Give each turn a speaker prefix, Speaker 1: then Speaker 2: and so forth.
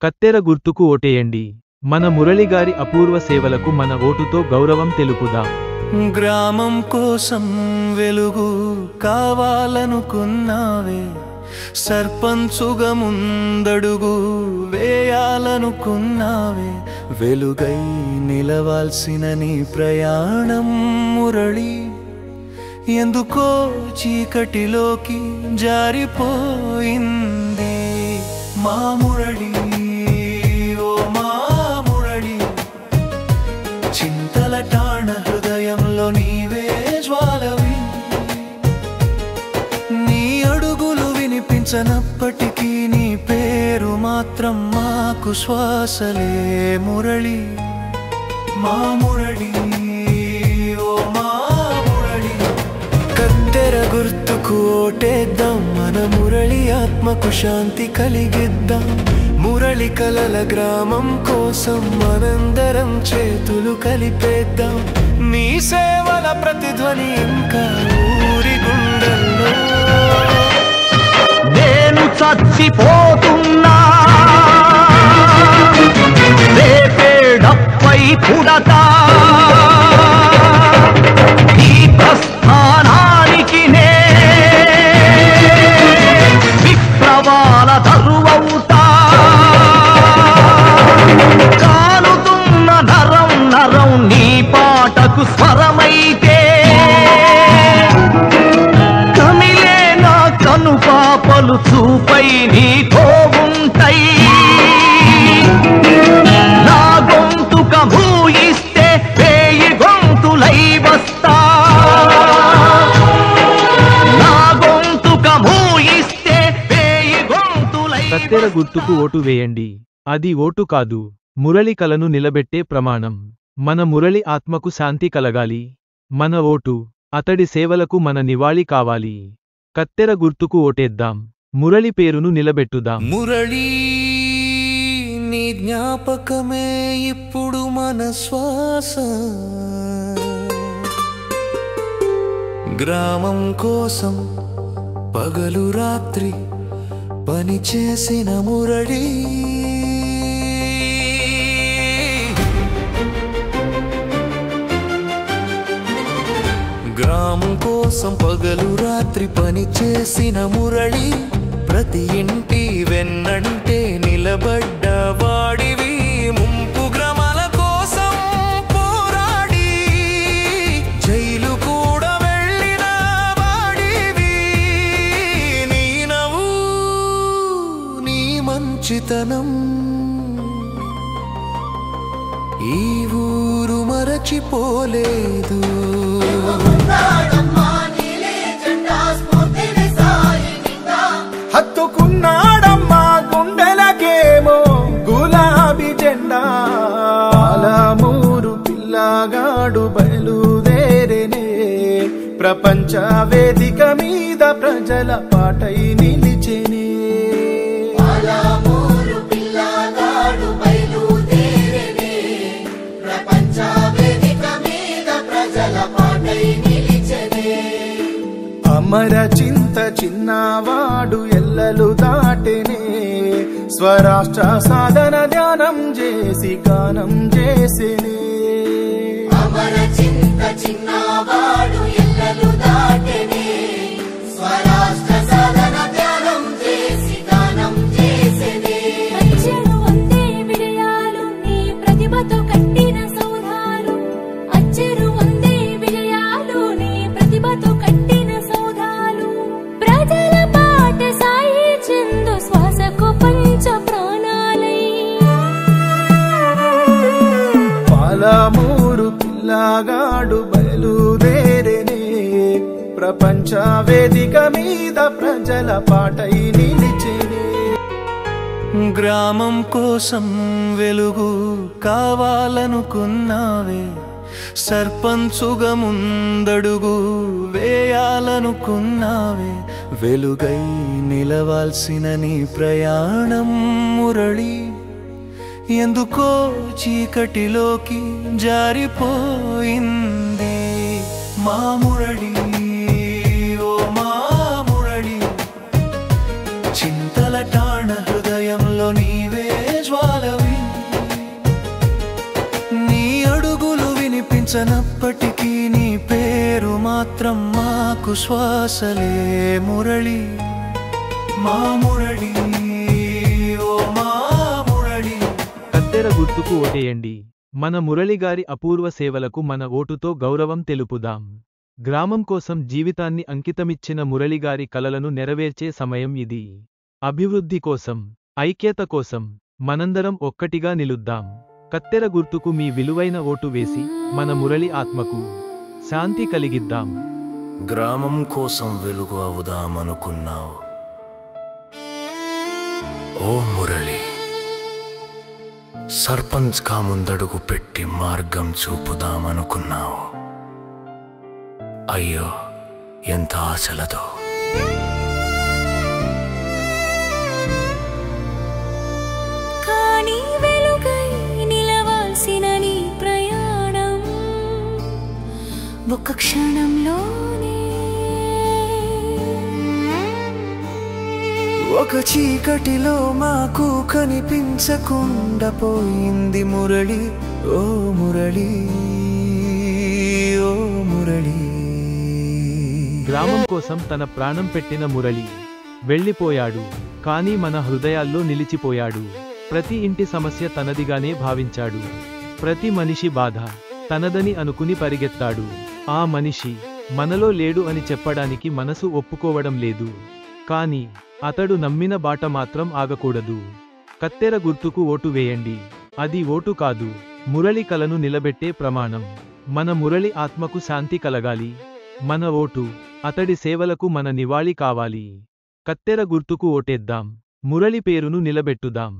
Speaker 1: కత్తెర గుర్తుకు ఓటేయండి. మన మురళిగారి అపూర్వ సేవలకు మన ఓటుతో గౌరవం తెలుపుదాం.
Speaker 2: గ్రామం కోసం వెలుగు కావాలనుకున్నావే, సర్పంచుగా ముందడుగు వేయాలనుకున్నావే, వెలుగై నిలవాల్సిన నీ ప్రయాణం మురళి ఎందుకో చీకటిలోకి జారిపోయింది. మా మురళి, ఓ మా మురళి, చింతల టాణ హృదయంలో నీవే జ్వాలవి. నీ అడుగులు వినిపించనప్పటికీ నీ పేరు మాత్రం మాకు శ్వాసలే మురళి. మా మురళి, ఓ మా మురళి, కత్తెర గుర్తుకు ఓటేద్దాం, మన మురళి ఆత్మకు శాంతి కలిగిద్దాం. మురళి కలల గ్రామం కోసం మనందరం చేతులు కలిపేద్దాం. నీ సేవల ప్రతిధ్వని ఇంకా ఊరి గుండెల్లో.
Speaker 3: నేను చచ్చిపోతున్నా, రేపేడప్పై పుడతా, ఈ ప్రస్థానానికి నే విప్లవాల దరువవుతా. కాలుతున్న నరం నరం నీ పాటకు స్వరమైతే, కమిలే నా కను పాపలు చూపై నీతో ఉంటాయి. నా గొంతుక భూయిస్తే వేయి గొంతులై వస్తా, నా గొంతుక భూయిస్తే వేయి గొంతులై.
Speaker 1: కత్తెర గుర్తుకు ఓటు వేయండి. అది ఓటు కాదు, మురళి కలను నిలబెట్టే ప్రమాణం. మన మురళి ఆత్మకు శాంతి కలగాలి. మన ఓటు అతడి సేవలకు మన నివాళి కావాలి. కత్తెర గుర్తుకు ఓటేద్దాం, మురళి పేరును నిలబెట్టుదాం.
Speaker 2: మురళి నీ జ్ఞాపకమే ఇప్పుడు మన శ్వాస. గ్రామం కోసం పగలు రాత్రి పని చేసిన మురళి, గ్రామం కోసం పగలు రాత్రి పని చేసిన మురళి, ప్రతి ఇంటి వెన్నంటే నిలబడ్డ వాడివి. ముంపు గ్రామాల కోసం పోరాడి జైలు కూడా వెళ్ళిన వాడివి. నీ నవ్వు, నీ మంచితనం ఈ ఊరు మరచిపోలేదు.
Speaker 4: హత్తుకున్నాడమ్మా గుండెలకేమో గులాబీ జెండా. పాలమూరు పిల్లగాడు బయలుదేరేనే, ప్రపంచ వేదిక మీద ప్రజల పాటై నిలిచెనే.
Speaker 5: పాలమూరు పిల్లగాడు బయలుదేరేనే, ప్రపంచ వేదిక మీద ప్రజల పాటై నిలిచెనే.
Speaker 4: అమర చింత చిన్నవాడు ఎల్లలు దాటెనే, స్వరాష్ట్ర సాధన ధ్యానం చేసి గానం చేసేనే.
Speaker 5: అమర చింత చిన్నవాడు ఎల్లలు దాటెనే, స్వరాష్ట్ర సాధన ధ్యానం చేసి గానం చేసేనే.
Speaker 6: అచ్చెరు వందే విజయాలు నీ ప్రతిభతో కట్టిన సౌధాలు, అచ్చెరు వందే విజయాలు నీ ప్రతిభతో కట్టిన సౌధాలు. ప్రజల పాట సాయి చందు శ్వాసకు పంచ ప్రాణాలై.
Speaker 4: పాలమూరు పిల్లగాడు బయలుదేరేనే, ప్రపంచ వేదిక మీద ప్రజల పాటై నిలిచెనే.
Speaker 2: గ్రామం కోసం వెలుగు కావాలనుకున్నావే, సర్పంచుగా ముందడుగు వేయాలనుకున్నావే, వెలుగై నిలవాల్సిన నీ ప్రయాణం మురళి ఎందుకో చీకటిలోకి జారిపోయింది. మా మురళి, ఓ మా మురళి, చింతల టాణ హృదయంలో నీవే జ్వాల. కనిపించనప్పటికీ నీ పేరు మాత్రం మాకు శ్వాసలే మురళి మా మురళి ఓ మా మురళి.
Speaker 1: కత్తెర గుర్తుకు ఓటేయండి. మన మురళిగారి అపూర్వ సేవలకు మన ఓటుతో గౌరవం తెలుపుదాం. గ్రామం కోసం జీవితాన్ని అంకితమిచ్చిన మురళిగారి కలలను నెరవేర్చే సమయం ఇది. అభివృద్ధి కోసం, ఐక్యత కోసం మనందరం ఒక్కటిగా నిలుద్దాం. కత్తెర గుర్తుకు మీ విలువైన ఓటు వేసి మన మురళి ఆత్మకు శాంతి కలిగిద్దాం.
Speaker 2: గ్రామం కోసం వెలుగు అవుదామనుకున్నావు ఓ మురళి. సర్పంచ్ గా ముందడుగు పెట్టి మార్గం చూపుదామనుకున్నావు. అయ్యో ఎంత ఆశలతో.
Speaker 6: కానీ వెలుగై నిలవాల్సిన నీ ప్రయాణం ఒక క్షణంలోనే
Speaker 2: ఒక చీకటిలో మాకు కనిపించకుండా పోయింది మురళి ఓ మురళి ఓ మురళి.
Speaker 1: గ్రామం కోసం తన ప్రాణం పెట్టిన మురళి వెళ్ళిపోయాడు, కానీ మన హృదయాల్లో నిలిచిపోయాడు. ప్రతి ఇంటి సమస్య తనదిగానే భావించాడు. ప్రతి మనిషి బాధ తనదని అనుకుని పరిగెత్తాడు. ఆ మనిషి మనలో లేడు అని చెప్పడానికి మనసు ఒప్పుకోవడం లేదు. కానీ అతడు నమ్మిన బాట మాత్రం ఆగకూడదు. కత్తెర గుర్తుకు ఓటు వేయండి. అది ఓటు కాదు, మురళి కలను నిలబెట్టే ప్రమాణం. మన మురళి ఆత్మకు శాంతి కలగాలి. మన ఓటు అతడి సేవలకు మన నివాళి కావాలి. కత్తెర గుర్తుకు ఓటేద్దాం. మురళి పేరును నిలబెట్టుదాం.